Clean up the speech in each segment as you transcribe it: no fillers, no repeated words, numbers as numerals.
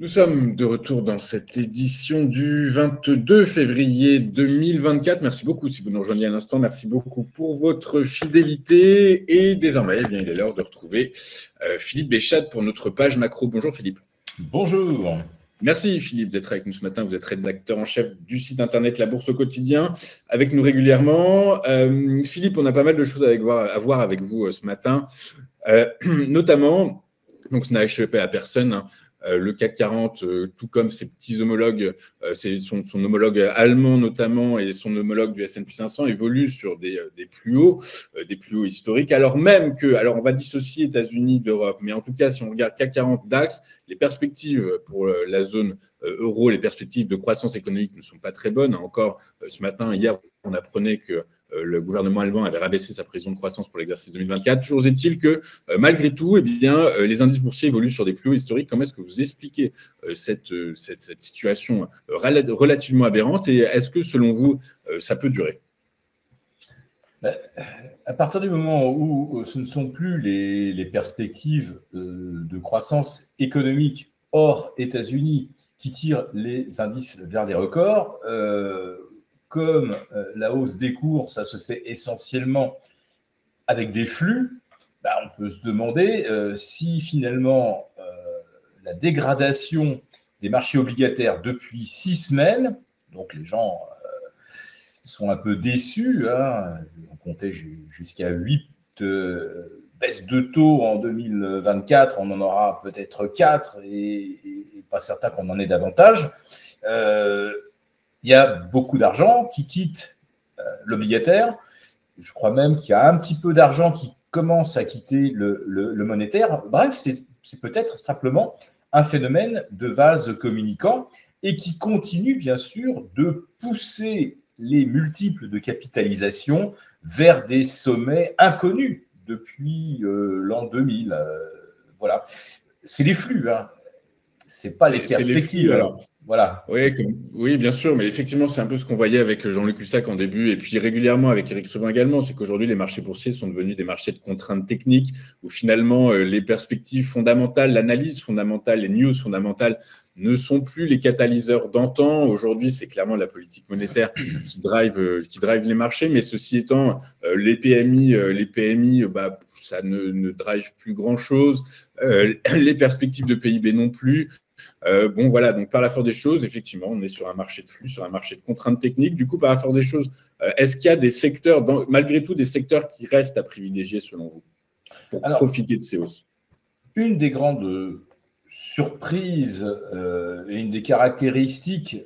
sommes de retour dans cette édition du 22 février 2024. Merci beaucoup si vous nous rejoignez à l'instant. Merci beaucoup pour votre fidélité. Et désormais, eh bien, il est l'heure de retrouver Philippe Béchat pour notre page macro. Bonjour Philippe. Bonjour. Merci Philippe d'être avec nous ce matin. Vous êtes rédacteur en chef du site internet La Bourse au quotidien, avec nous régulièrement. Philippe, on a pas mal de choses à voir avec vous ce matin, notamment, donc ce n'a échappé à personne, hein, le CAC 40, tout comme ses petits homologues, son homologue allemand notamment et son homologue du S&P 500 évoluent sur des plus hauts historiques, alors même que, alors on va dissocier États-Unis d'Europe, mais en tout cas, si on regarde CAC 40, DAX, les perspectives pour la zone euro, les perspectives de croissance économique ne sont pas très bonnes. Encore ce matin, hier, on apprenait que le gouvernement allemand avait rabaissé sa prévision de croissance pour l'exercice 2024. Toujours est-il que, malgré tout, eh bien, les indices boursiers évoluent sur des plus hauts historiques. Comment est-ce que vous expliquez cette situation relativement aberrante et est-ce que, selon vous, ça peut durer ? À partir du moment où ce ne sont plus les perspectives de croissance économique hors États-Unis qui tirent les indices vers des records, comme la hausse des cours, ça se fait essentiellement avec des flux, on peut se demander si finalement la dégradation des marchés obligataires depuis 6 semaines, donc les gens sont un peu déçus, hein, on comptait jusqu'à 8 baisses de taux en 2024, on en aura peut-être 4 et pas certain qu'on en ait davantage. Il y a beaucoup d'argent qui quitte l'obligataire. Je crois même qu'il y a un petit peu d'argent qui commence à quitter le monétaire. Bref, c'est peut-être simplement un phénomène de vase communicant et qui continue bien sûr de pousser les multiples de capitalisation vers des sommets inconnus depuis l'an 2000. Voilà. C'est les flux, hein. C'est pas les perspectives. Les flux, alors. Voilà. Oui, bien sûr, mais effectivement, c'est un peu ce qu'on voyait avec Jean-Luc Hussac en début, et puis régulièrement avec Éric Sebin également, c'est qu'aujourd'hui, les marchés boursiers sont devenus des marchés de contraintes techniques, où finalement, les perspectives fondamentales, l'analyse fondamentale, les news fondamentales ne sont plus les catalyseurs d'antan. Aujourd'hui, c'est clairement la politique monétaire qui drive les marchés, mais ceci étant, les PMI, ça ne drive plus grand-chose, les perspectives de PIB non plus. Voilà, donc par la force des choses, effectivement, on est sur un marché de flux, sur un marché de contraintes techniques. Du coup, par la force des choses, est-ce qu'il y a des secteurs, malgré tout, des secteurs qui restent à privilégier selon vous pour profiter de ces hausses ? Une des grandes surprises et une des caractéristiques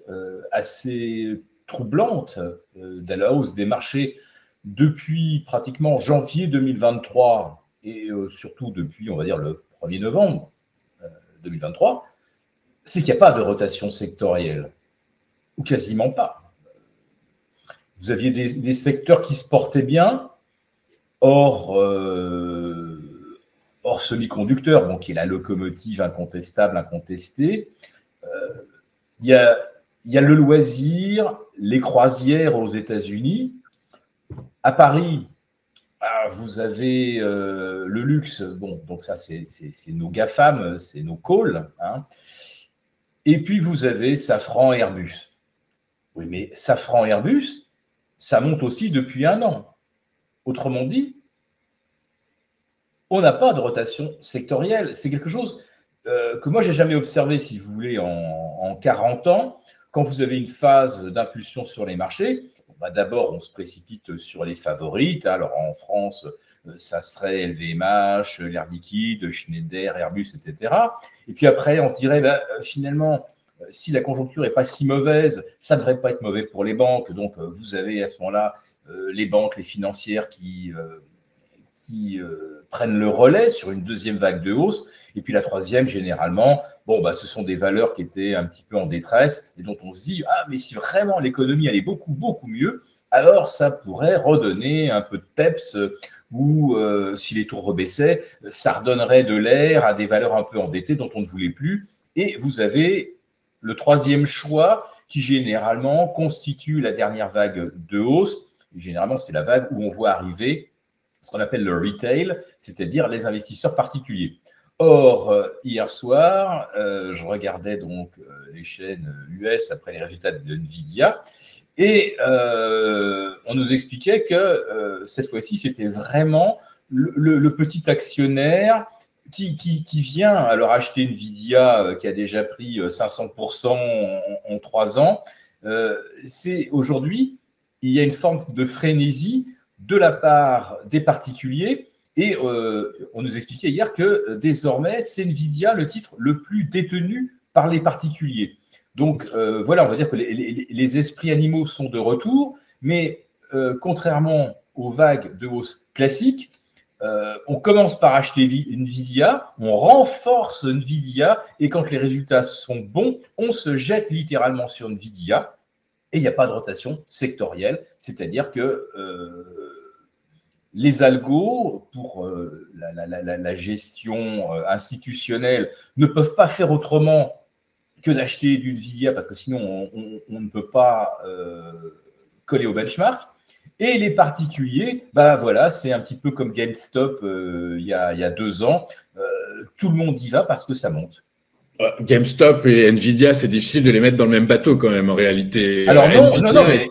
assez troublantes de la hausse des marchés depuis pratiquement janvier 2023 et surtout depuis, on va dire, le 1er novembre 2023, c'est qu'il n'y a pas de rotation sectorielle, ou quasiment pas. Vous aviez des secteurs qui se portaient bien, hors semi-conducteurs, qui est la locomotive incontestable, incontestée. Il y a le loisir, les croisières aux États-Unis. À Paris, vous avez le luxe, donc ça c'est nos GAFAM, c'est nos calls, hein. Et puis vous avez Safran et Airbus. Oui, mais Safran et Airbus, ça monte aussi depuis 1 an. Autrement dit, on n'a pas de rotation sectorielle. C'est quelque chose que moi, je n'ai jamais observé, si vous voulez, en 40 ans. Quand vous avez une phase d'impulsion sur les marchés, d'abord, on se précipite sur les favorites. Alors, en France, ça serait LVMH, L'Air Liquide, Schneider, Airbus, etc. Et puis après, on se dirait, finalement, si la conjoncture n'est pas si mauvaise, ça ne devrait pas être mauvais pour les banques. Donc, vous avez à ce moment-là les banques, les financières qui prennent le relais sur une deuxième vague de hausse. Et puis la troisième, généralement, ce sont des valeurs qui étaient un petit peu en détresse et dont on se dit, mais si vraiment l'économie allait beaucoup, beaucoup mieux, alors ça pourrait redonner un peu de peps ou si les taux rebaissaient, ça redonnerait de l'air à des valeurs un peu endettées dont on ne voulait plus. Et vous avez le troisième choix qui généralement constitue la dernière vague de hausse. Et généralement, c'est la vague où on voit arriver ce qu'on appelle le retail, c'est-à-dire les investisseurs particuliers. Or, hier soir, je regardais donc les chaînes US après les résultats de Nvidia, et on nous expliquait que cette fois-ci, c'était vraiment le petit actionnaire qui vient alors acheter Nvidia, qui a déjà pris 500% en 3 ans. C'est aujourd'hui, il y a une forme de frénésie de la part des particuliers. Et on nous expliquait hier que désormais, c'est Nvidia le titre le plus détenu par les particuliers. Donc voilà, on va dire que les esprits animaux sont de retour, mais contrairement aux vagues de hausse classiques, on commence par acheter Nvidia, on renforce Nvidia, et quand les résultats sont bons, on se jette littéralement sur Nvidia, et il n'y a pas de rotation sectorielle, c'est-à-dire que les algos, pour la gestion institutionnelle, ne peuvent pas faire autrement que d'acheter du Nvidia, parce que sinon, on ne peut pas coller au benchmark. Et les particuliers, bah voilà, c'est un petit peu comme GameStop il y a 2 ans. Tout le monde y va parce que ça monte. GameStop et Nvidia, c'est difficile de les mettre dans le même bateau quand même, en réalité. Alors non,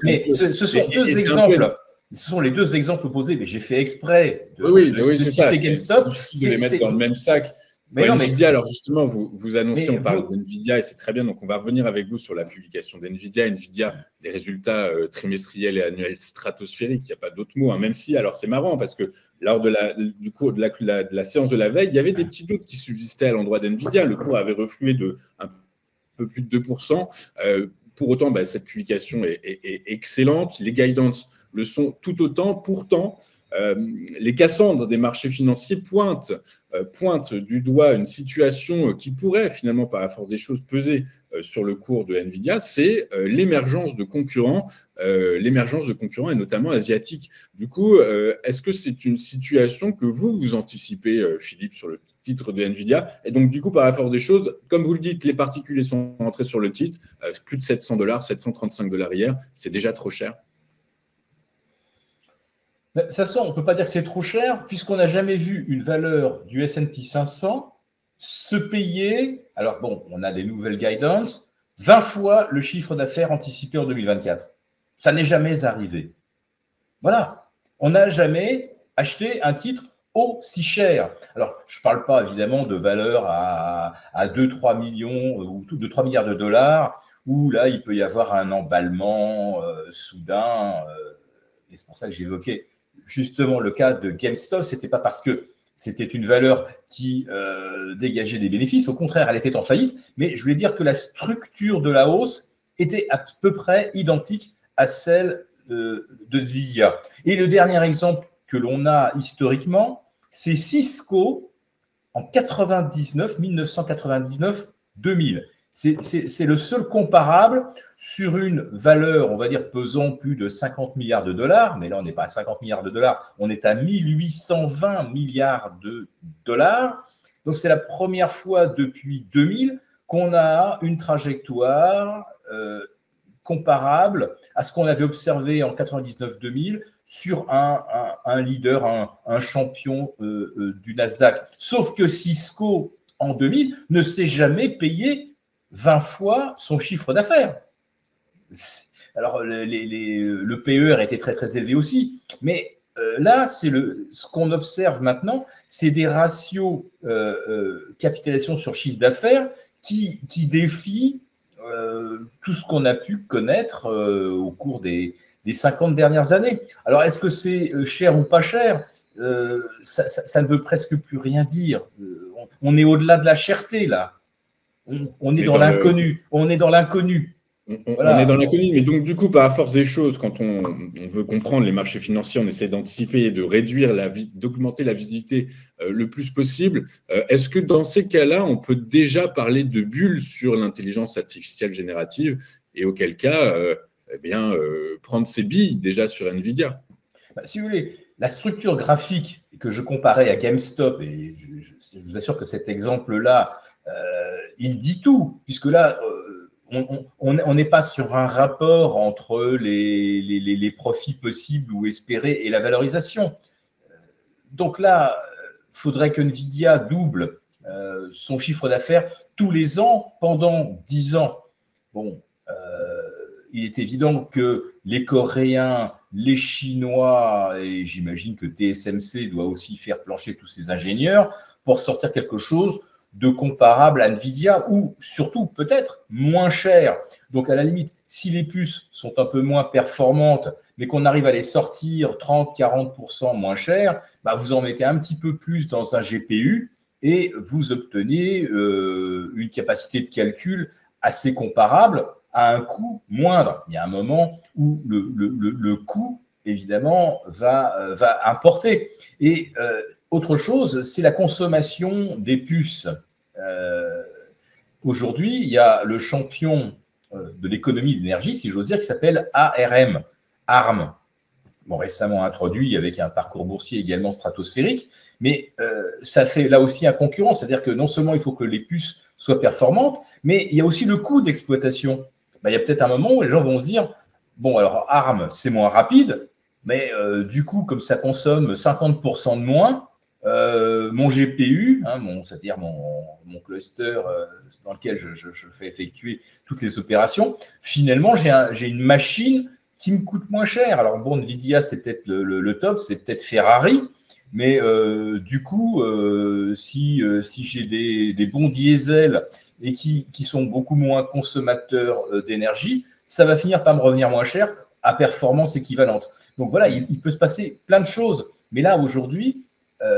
mais ce sont deux exemples. Ce sont les 2 exemples opposés, mais j'ai fait exprès de citer GameStop. C'est difficile de les mettre dans le même sac. Mais Nvidia, alors justement, vous annoncez, on parle d'Nvidia et c'est très bien, donc on va revenir avec vous sur la publication d'Nvidia. Nvidia, des résultats trimestriels et annuels stratosphériques, il n'y a pas d'autre mot, hein, même si, alors c'est marrant parce que lors de la séance de la veille, il y avait des petits doutes qui subsistaient à l'endroit d'Nvidia. Le cours avait reflué de un peu plus de 2%. Pour autant, cette publication est excellente. Les guidance le sont tout autant. Pourtant, les Cassandres des marchés financiers pointent du doigt une situation qui pourrait finalement, par la force des choses, peser sur le cours de Nvidia, c'est l'émergence de concurrents et notamment asiatiques. Du coup, est-ce que c'est une situation que vous anticipez, Philippe, sur le titre de Nvidia? Et donc, du coup, par la force des choses, comme vous le dites, les particuliers sont rentrés sur le titre, plus de $700, $735 hier, c'est déjà trop cher. De toute façon, on ne peut pas dire que c'est trop cher, puisqu'on n'a jamais vu une valeur du S&P 500 se payer, alors bon, on a des nouvelles guidance, 20 fois le chiffre d'affaires anticipé en 2024. Ça n'est jamais arrivé. Voilà. On n'a jamais acheté un titre aussi cher. Alors, je ne parle pas évidemment de valeur à 2-3 millions ou 2-3 milliards de dollars, où là, il peut y avoir un emballement soudain. Et c'est pour ça que j'évoquais justement le cas de GameStop. Ce n'était pas parce que c'était une valeur qui dégageait des bénéfices. Au contraire, elle était en faillite. Mais je voulais dire que la structure de la hausse était à peu près identique à celle de Nvidia. Et le dernier exemple que l'on a historiquement, c'est Cisco en 1999-2000. C'est le seul comparable sur une valeur, on va dire, pesant plus de 50 milliards de dollars, mais là, on n'est pas à 50 milliards de dollars, on est à 1820 milliards de dollars. Donc, c'est la première fois depuis 2000 qu'on a une trajectoire comparable à ce qu'on avait observé en 99-2000 sur un leader, un champion du Nasdaq. Sauf que Cisco, en 2000, ne s'est jamais payé 20 fois son chiffre d'affaires. Alors, le PER était très, très élevé aussi. Mais là, ce qu'on observe maintenant, c'est des ratios capitalisation sur chiffre d'affaires qui défient tout ce qu'on a pu connaître au cours des 50 dernières années. Alors, est-ce que c'est cher ou pas cher? Ça ne veut presque plus rien dire. On est au-delà de la cherté, là. On est dans l'inconnu. On est dans l'inconnu. Voilà. On est dans l'inconnu, mais donc du coup, par la force des choses, quand on veut comprendre les marchés financiers, on essaie d'anticiper et de réduire d'augmenter la visibilité le plus possible. Est-ce que dans ces cas-là, on peut déjà parler de bulles sur l'intelligence artificielle générative et auquel cas, prendre ses billes déjà sur Nvidia? Si vous voulez, la structure graphique que je comparais à GameStop, et je vous assure que cet exemple-là, il dit tout, puisque là, on n'est pas sur un rapport entre les profits possibles ou espérés et la valorisation. Donc là, il faudrait que Nvidia double son chiffre d'affaires tous les ans pendant 10 ans. Bon, il est évident que les Coréens, les Chinois, et j'imagine que TSMC doit aussi faire plancher tous ses ingénieurs pour sortir quelque chose de comparable à Nvidia ou surtout peut-être moins cher. Donc à la limite, si les puces sont un peu moins performantes, mais qu'on arrive à les sortir 30-40% moins cher, bah vous en mettez un petit peu plus dans un GPU et vous obtenez une capacité de calcul assez comparable à un coût moindre. Il y a un moment où le coût, évidemment, va importer. Et autre chose, c'est la consommation des puces. Aujourd'hui, il y a le champion de l'économie d'énergie, si j'ose dire, qui s'appelle ARM. Bon, récemment introduit avec un parcours boursier également stratosphérique, mais ça fait là aussi un concurrent, c'est-à-dire que non seulement il faut que les puces soient performantes, mais il y a aussi le coût d'exploitation. Ben, il y a peut-être un moment où les gens vont se dire, bon, alors ARM, c'est moins rapide, mais du coup, comme ça consomme 50% de moins, mon GPU, c'est-à-dire mon cluster dans lequel je fais effectuer toutes les opérations, finalement, j'ai une machine qui me coûte moins cher. Alors bon, Nvidia, c'est peut-être le top, c'est peut-être Ferrari, mais du coup, si j'ai des bons diesel et qui sont beaucoup moins consommateurs d'énergie, ça va finir par me revenir moins cher à performance équivalente. Donc voilà, il peut se passer plein de choses. Mais là, aujourd'hui,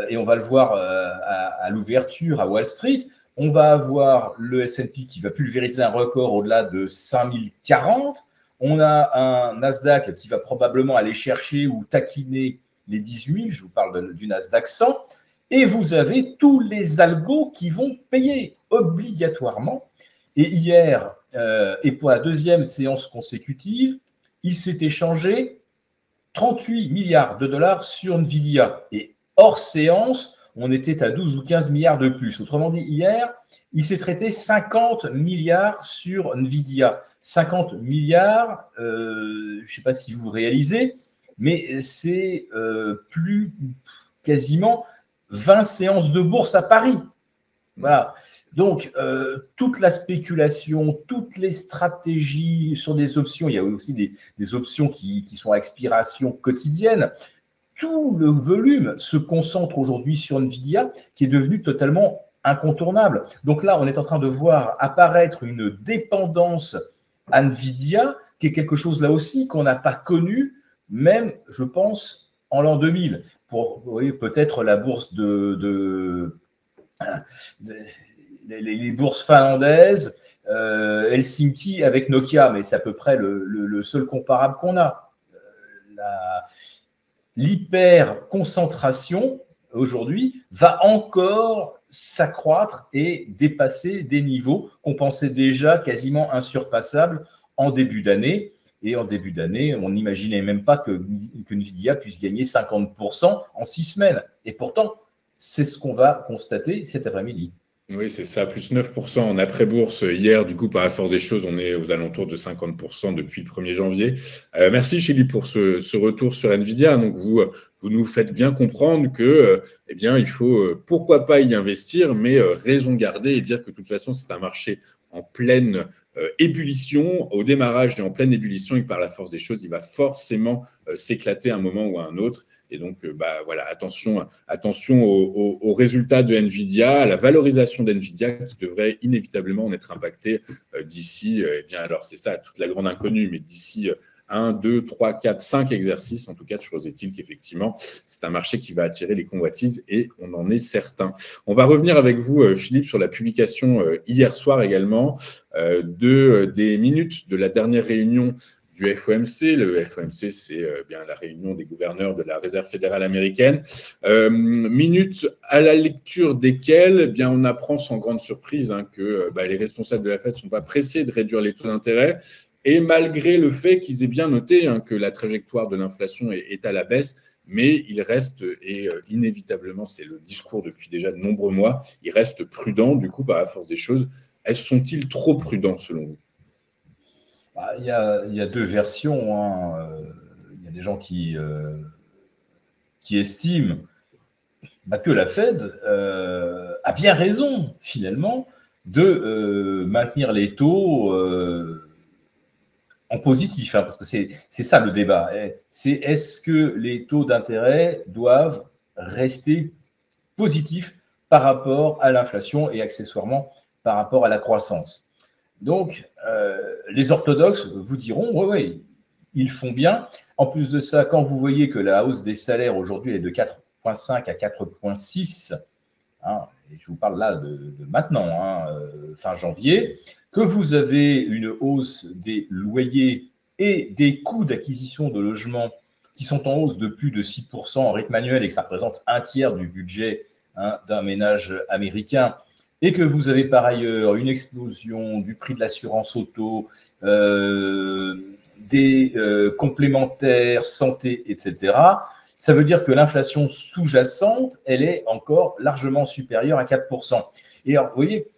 et on va le voir à l'ouverture à Wall Street, on va avoir le S&P qui va pulvériser un record au-delà de 5040. On a un Nasdaq qui va probablement aller chercher ou taquiner les 18 000, je vous parle du Nasdaq 100, et vous avez tous les algos qui vont payer obligatoirement. Et hier, et pour la deuxième séance consécutive, il s'est échangé 38 milliards de dollars sur Nvidia. Et hors séance, on était à 12 ou 15 milliards de plus. Autrement dit, hier, il s'est traité 50 milliards sur Nvidia. 50 milliards, je ne sais pas si vous réalisez, mais c'est plus quasiment 20 séances de bourse à Paris. Voilà. Donc, toute la spéculation, toutes les stratégies sur des options, il y a aussi des options qui sont à expiration quotidienne. Tout le volume se concentre aujourd'hui sur Nvidia, qui est devenu totalement incontournable. Donc là, on est en train de voir apparaître une dépendance à Nvidia, qui est quelque chose là aussi qu'on n'a pas connu, même, je pense, en l'an 2000. Pour peut-être la bourse les bourses finlandaises, Helsinki avec Nokia, mais c'est à peu près le seul comparable qu'on a. L'hyper-concentration, aujourd'hui, va encore s'accroître et dépasser des niveaux qu'on pensait déjà quasiment insurpassables en début d'année. Et en début d'année, on n'imaginait même pas que Nvidia puisse gagner 50% en 6 semaines. Et pourtant, c'est ce qu'on va constater cet après-midi. Oui, c'est ça, plus 9% en après-bourse hier. Du coup, par la force des choses, on est aux alentours de 50% depuis le 1er janvier. Merci, Philippe, pour ce retour sur Nvidia. Donc, vous nous faites bien comprendre que, eh bien, il faut, pourquoi pas y investir, mais raison garder et dire que de toute façon, c'est un marché en pleine ébullition, au démarrage et en pleine ébullition, et que par la force des choses, il va forcément s'éclater à un moment ou à un autre. Et donc, voilà, attention aux résultats de Nvidia, à la valorisation d'Nvidia qui devrait inévitablement en être impactée d'ici, eh bien, alors c'est ça, toute la grande inconnue, mais d'ici 1, 2, 3, 4, 5 exercices, en tout cas, toujours est-il qu'effectivement, c'est un marché qui va attirer les convoitises et on en est certain. On va revenir avec vous, Philippe, sur la publication hier soir également des minutes de la dernière réunion du FOMC. Le FOMC, c'est bien la réunion des gouverneurs de la Réserve fédérale américaine. Minutes à la lecture desquelles, eh bien, on apprend sans grande surprise que les responsables de la Fed ne sont pas pressés de réduire les taux d'intérêt. Et malgré le fait qu'ils aient bien noté que la trajectoire de l'inflation est à la baisse, mais il reste, et inévitablement, c'est le discours depuis déjà de nombreux mois, il reste prudent, du coup, par la force des choses. Sont-ils trop prudents, selon vous ? Il y a deux versions. Il y a des gens qui estiment que la Fed a bien raison, finalement, de maintenir les taux en positif, hein, parce que c'est ça le débat. C'est est-ce que les taux d'intérêt doivent rester positifs par rapport à l'inflation et accessoirement par rapport à la croissance. Donc, les orthodoxes vous diront, oui, ils font bien. En plus de ça, quand vous voyez que la hausse des salaires aujourd'hui est de 4,5 à 4,6, hein, et je vous parle là de maintenant, hein, fin janvier, que vous avez une hausse des loyers et des coûts d'acquisition de logements qui sont en hausse de plus de 6% en rythme annuel et que ça représente un tiers du budget, hein, d'un ménage américain, et que vous avez par ailleurs une explosion du prix de l'assurance auto, des complémentaires, santé, etc., ça veut dire que l'inflation sous-jacente, elle est encore largement supérieure à 4%. Et alors, vous voyez,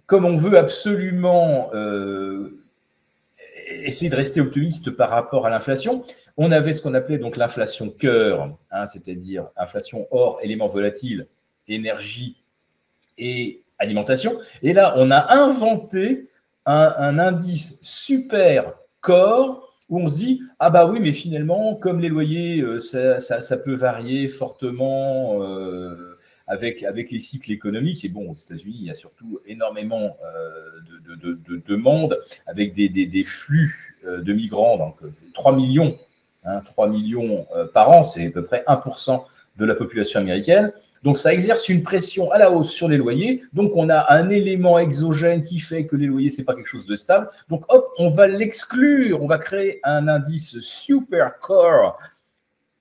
comme on veut absolument essayer de rester optimiste par rapport à l'inflation, on avait ce qu'on appelait donc l'inflation cœur, hein, c'est-à-dire inflation hors éléments volatiles, énergie et alimentation. Et là, on a inventé un indice super corps où on se dit, ah bah oui, mais finalement, comme les loyers, ça peut varier fortement avec les cycles économiques. Et bon, aux États-Unis, il y a surtout énormément de demandes avec des flux de migrants, donc 3 millions, hein, 3 millions par an, c'est à peu près 1% de la population américaine. Donc, ça exerce une pression à la hausse sur les loyers. Donc, on a un élément exogène qui fait que les loyers, ce n'est pas quelque chose de stable. Donc, hop, on va l'exclure. On va créer un indice super core.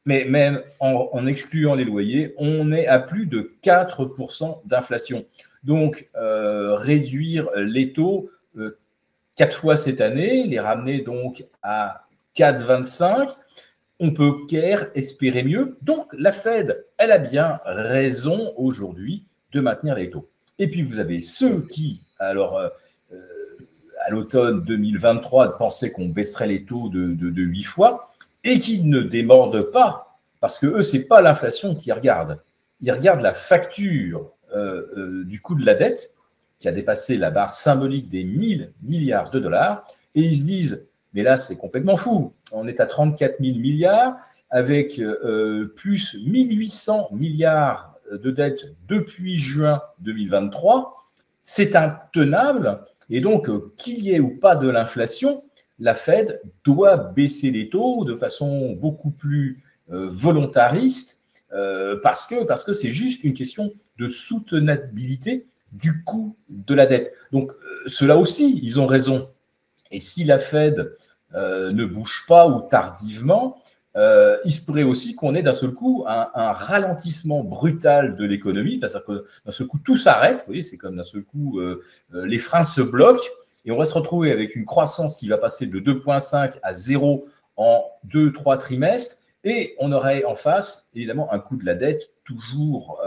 Mais même en excluant les loyers, on est à plus de 4% d'inflation. Donc, réduire les taux 4 fois cette année, les ramener donc à 4,25, on peut guère espérer mieux. Donc, la Fed, elle a bien raison aujourd'hui de maintenir les taux. Et puis, vous avez ceux qui, alors, à l'automne 2023, pensaient qu'on baisserait les taux de 8 fois et qui ne démordent pas, parce que eux, ce n'est pas l'inflation qu'ils regardent. Ils regardent la facture du coût de la dette, qui a dépassé la barre symbolique des 1000 milliards de dollars, et ils se disent, mais là, c'est complètement fou. On est à 34 000 milliards avec plus 1800 milliards de dettes depuis juin 2023. C'est intenable. Et donc, qu'il y ait ou pas de l'inflation, la Fed doit baisser les taux de façon beaucoup plus volontariste parce que c'est juste une question de soutenabilité du coût de la dette. Donc, ceux-là aussi, ils ont raison. Et si la Fed ne bouge pas ou tardivement, il se pourrait aussi qu'on ait d'un seul coup un ralentissement brutal de l'économie, c'est-à-dire que d'un seul coup tout s'arrête, vous voyez, c'est comme d'un seul coup les freins se bloquent et on va se retrouver avec une croissance qui va passer de 2,5 à 0 en 2-3 trimestres et on aurait en face évidemment un coût de la dette toujours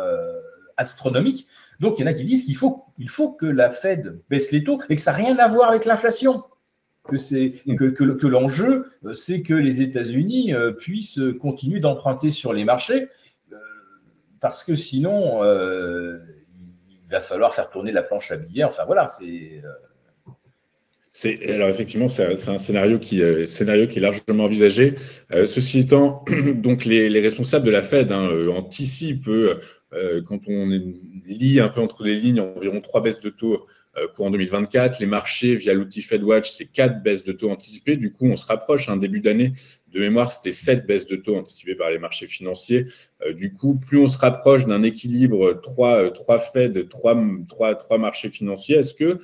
astronomique. Donc il y en a qui disent qu'il faut que la Fed baisse les taux et que ça n'a rien à voir avec l'inflation. Que l'enjeu, c'est que les États-Unis puissent continuer d'emprunter sur les marchés, parce que sinon, il va falloir faire tourner la planche à billets. Enfin, voilà, alors effectivement, c'est un scénario qui est largement envisagé. Ceci étant, donc les responsables de la Fed anticipent, quand on lit un peu entre les lignes, environ 3 baisses de taux courant 2024. Les marchés, via l'outil FedWatch, c'est 4 baisses de taux anticipées. Du coup, on se rapproche. Début d'année, de mémoire, c'était 7 baisses de taux anticipées par les marchés financiers. Du coup, plus on se rapproche d'un équilibre 3 Fed, 3 marchés financiers, est-ce que,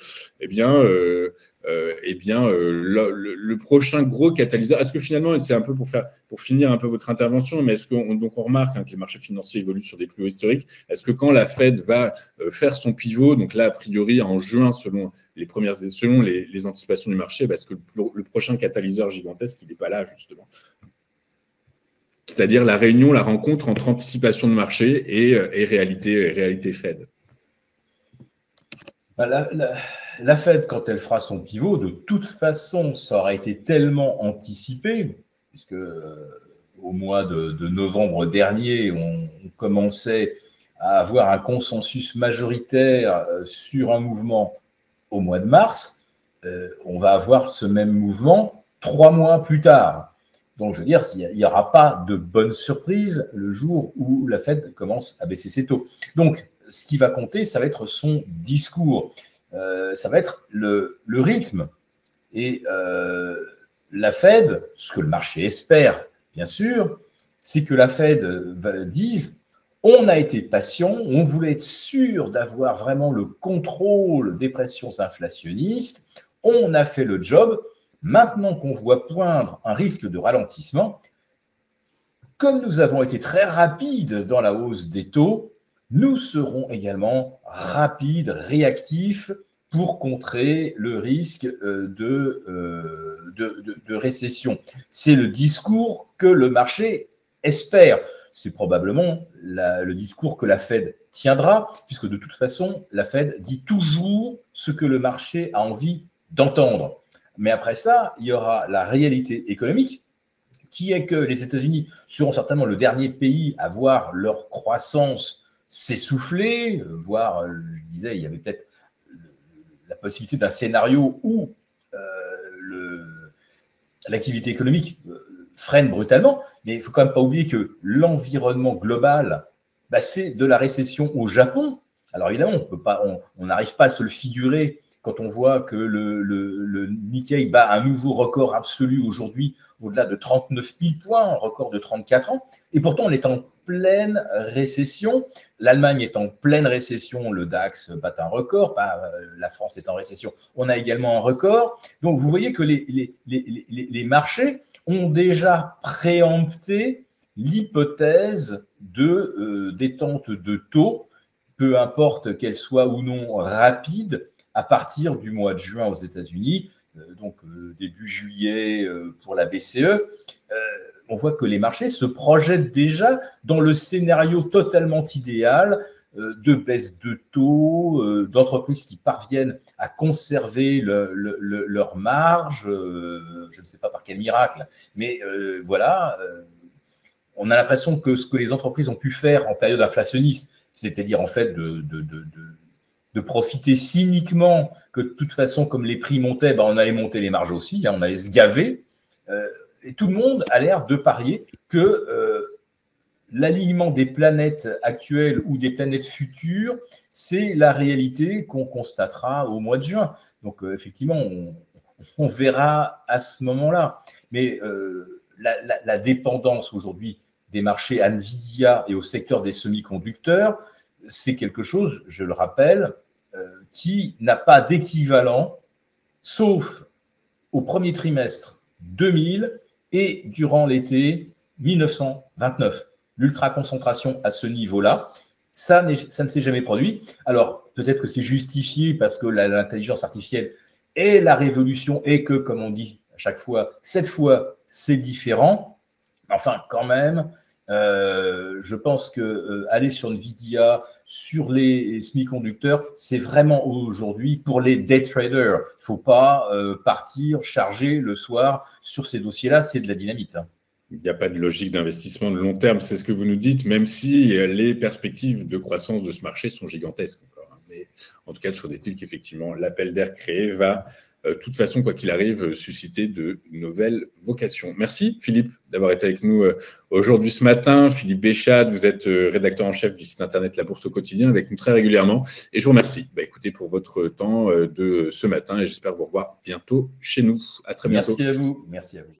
le prochain gros catalyseur, est-ce que finalement, c'est un peu pour finir un peu votre intervention, mais est-ce qu'on remarque que les marchés financiers évoluent sur des plus hauts historiques, est-ce que quand la Fed va faire son pivot, donc là, a priori, en juin, selon les anticipations du marché, est-ce que le prochain catalyseur gigantesque, il n'est pas là, justement? C'est-à-dire la rencontre entre anticipation de marché et réalité Fed. La Fed, quand elle fera son pivot, de toute façon, ça aura été tellement anticipé, puisque au mois de novembre dernier, on commençait à avoir un consensus majoritaire sur un mouvement au mois de mars, on va avoir ce même mouvement 3 mois plus tard. Donc, je veux dire, il n'y aura pas de bonne surprise le jour où la Fed commence à baisser ses taux. Donc, ce qui va compter, ça va être son discours, ça va être le rythme. Et la Fed, ce que le marché espère, bien sûr, c'est que la Fed dise « on a été patient, on voulait être sûr d'avoir vraiment le contrôle des pressions inflationnistes, on a fait le job ». Maintenant qu'on voit poindre un risque de ralentissement, comme nous avons été très rapides dans la hausse des taux, nous serons également rapides, réactifs pour contrer le risque de récession. C'est le discours que le marché espère. C'est probablement le discours que la Fed tiendra, puisque de toute façon, la Fed dit toujours ce que le marché a envie d'entendre. Mais après ça, il y aura la réalité économique, qui est que les États-Unis seront certainement le dernier pays à voir leur croissance s'essouffler, voire, je disais, il y avait peut-être la possibilité d'un scénario où l'activité économique freine brutalement, mais il ne faut quand même pas oublier que l'environnement global, c'est de la récession au Japon. Alors évidemment, on n'arrive pas à se le figurer quand on voit que le Nikkei bat un nouveau record absolu aujourd'hui, au-delà de 39 000 points, un record de 34 ans, et pourtant on est en pleine récession. L'Allemagne est en pleine récession, le DAX bat un record, la France est en récession, on a également un record. Donc vous voyez que les marchés ont déjà préempté l'hypothèse de détente de taux, peu importe qu'elle soit ou non rapide, à partir du mois de juin aux États-Unis, donc début juillet pour la BCE, on voit que les marchés se projettent déjà dans le scénario totalement idéal de baisse de taux, d'entreprises qui parviennent à conserver leur marge, je ne sais pas par quel miracle, mais voilà, on a l'impression que ce que les entreprises ont pu faire en période inflationniste, c'est-à-dire en fait de profiter cyniquement que de toute façon, comme les prix montaient, on allait monter les marges aussi, on allait se gaver. Et tout le monde a l'air de parier que l'alignement des planètes actuelles ou des planètes futures, c'est la réalité qu'on constatera au mois de juin. Donc, effectivement, on verra à ce moment-là. Mais la dépendance aujourd'hui des marchés à Nvidia et au secteur des semi-conducteurs, c'est quelque chose, je le rappelle, qui n'a pas d'équivalent, sauf au premier trimestre 2000 et durant l'été 1929. L'ultra-concentration à ce niveau-là, ça ne s'est jamais produit. Alors, peut-être que c'est justifié parce que l'intelligence artificielle est la révolution et que, comme on dit à chaque fois, cette fois, c'est différent. Enfin, quand même, je pense que aller sur Nvidia, sur les semi-conducteurs, c'est vraiment aujourd'hui pour les day traders. Il ne faut pas partir charger le soir sur ces dossiers-là, c'est de la dynamite. Il n'y a pas de logique d'investissement de long terme, c'est ce que vous nous dites, même si les perspectives de croissance de ce marché sont gigantesques encore. Mais en tout cas, toujours est-il qu'effectivement, l'appel d'air créé va, de toute façon, quoi qu'il arrive, susciter de nouvelles vocations. Merci Philippe d'avoir été avec nous aujourd'hui ce matin. Philippe Béchade, vous êtes rédacteur en chef du site internet La Bourse au quotidien, avec nous très régulièrement. Et je vous remercie écoutez, pour votre temps de ce matin et j'espère vous revoir bientôt chez nous. À très bientôt. Merci à vous. Merci à vous.